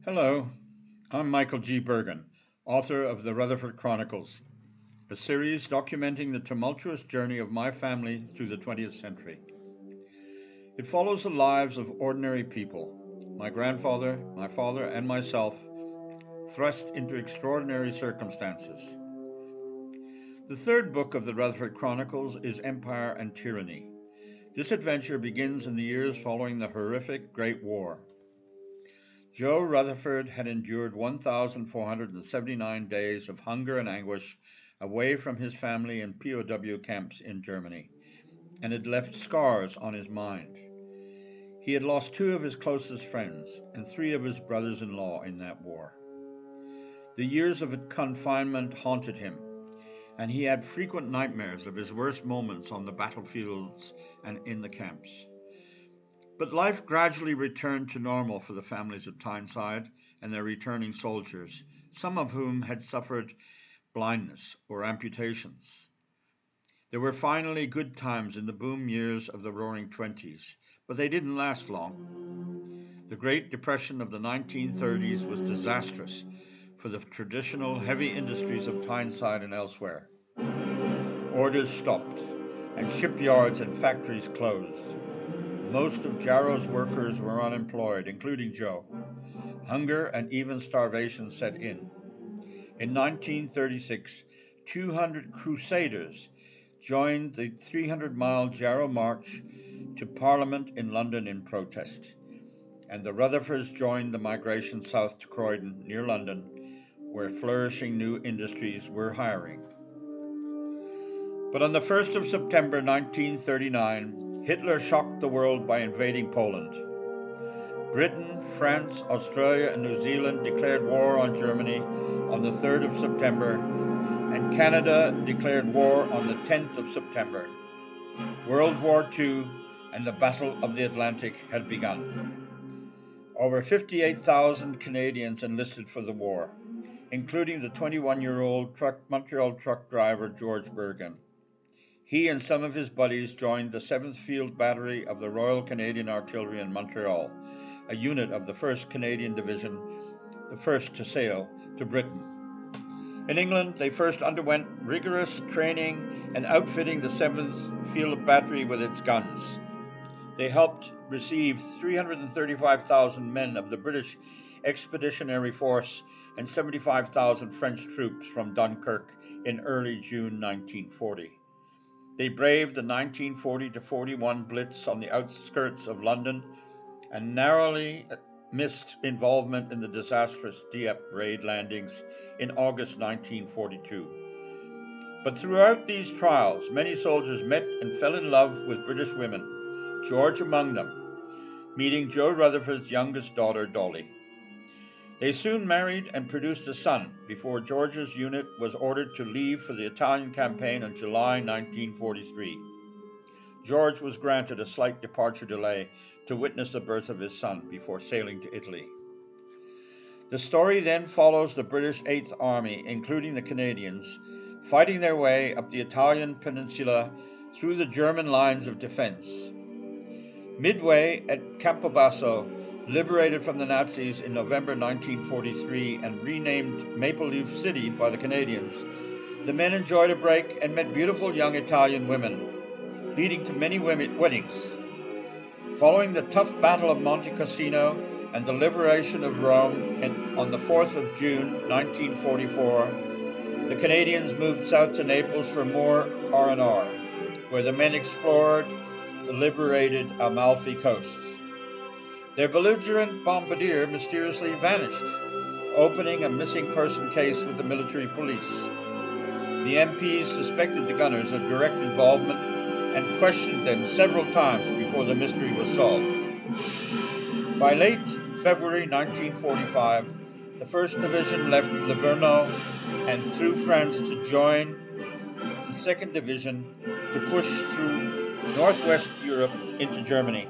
Hello, I'm Michael G Bergen, author of the Rutherford Chronicles, a series documenting the tumultuous journey of my family through the 20th century. It follows the lives of ordinary people, my grandfather, my father, and myself, thrust into extraordinary circumstances. The third book of the Rutherford Chronicles is Empire and Tyranny. This adventure begins in the years following the horrific Great War. Joe Rutherford had endured 1,479 days of hunger and anguish away from his family in POW camps in Germany, and had left scars on his mind. He had lost two of his closest friends and three of his brothers-in-law in that war. The years of confinement haunted him, and he had frequent nightmares of his worst moments on the battlefields and in the camps. But life gradually returned to normal for the families of Tyneside and their returning soldiers, some of whom had suffered blindness or amputations. There were finally good times in the boom years of the Roaring Twenties, but they didn't last long. The Great Depression of the 1930s was disastrous for the traditional heavy industries of Tyneside and elsewhere. Orders stopped, and shipyards and factories closed. Most of Jarrow's workers were unemployed, including Joe. Hunger and even starvation set in. In 1936, 200 crusaders joined the 300-mile Jarrow March to Parliament in London in protest, and the Rutherfords joined the migration south to Croydon, near London, where flourishing new industries were hiring. But on the 1st of September 1939, Hitler shocked the world by invading Poland. Britain, France, Australia, and New Zealand declared war on Germany on the 3rd of September, and Canada declared war on the 10th of September. World War II and the Battle of the Atlantic had begun. Over 58,000 Canadians enlisted for the war, including the 21-year-old Montreal truck driver George Bergen. He and some of his buddies joined the 7th Field Battery of the Royal Canadian Artillery in Montreal, a unit of the 1st Canadian Division, the first to sail to Britain. In England, they first underwent rigorous training and outfitting the 7th Field Battery with its guns. They helped receive 335,000 men of the British Expeditionary Force and 75,000 French troops from Dunkirk in early June 1940. They braved the 1940-41 Blitz on the outskirts of London and narrowly missed involvement in the disastrous Dieppe raid landings in August 1942. But throughout these trials, many soldiers met and fell in love with British women, George among them, meeting Joe Rutherford's youngest daughter, Dolly. They soon married and produced a son before George's unit was ordered to leave for the Italian campaign in July 1943. George was granted a slight departure delay to witness the birth of his son before sailing to Italy. The story then follows the British 8th Army, including the Canadians, fighting their way up the Italian peninsula through the German lines of defense. Midway at Campobasso, liberated from the Nazis in November 1943 and renamed Maple Leaf City by the Canadians, the men enjoyed a break and met beautiful young Italian women, leading to many weddings. Following the tough Battle of Monte Cassino and the liberation of Rome on the 4th of June 1944, the Canadians moved south to Naples for more R&R, where the men explored the liberated Amalfi coasts. Their belligerent bombardier mysteriously vanished, opening a missing person case with the military police. The MPs suspected the gunners of direct involvement and questioned them several times before the mystery was solved. By late February 1945, the 1st Division left Livorno and through France to join the 2nd Division to push through northwest Europe into Germany.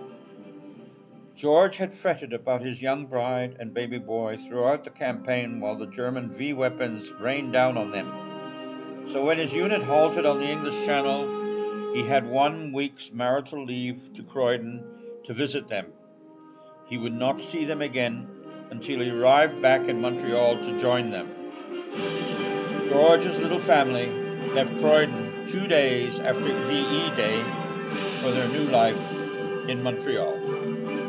George had fretted about his young bride and baby boy throughout the campaign while the German V weapons rained down on them. So when his unit halted on the English Channel, he had 1 week's marital leave to Croydon to visit them. He would not see them again until he arrived back in Montreal to join them. George's little family left Croydon 2 days after VE Day for their new life in Montreal.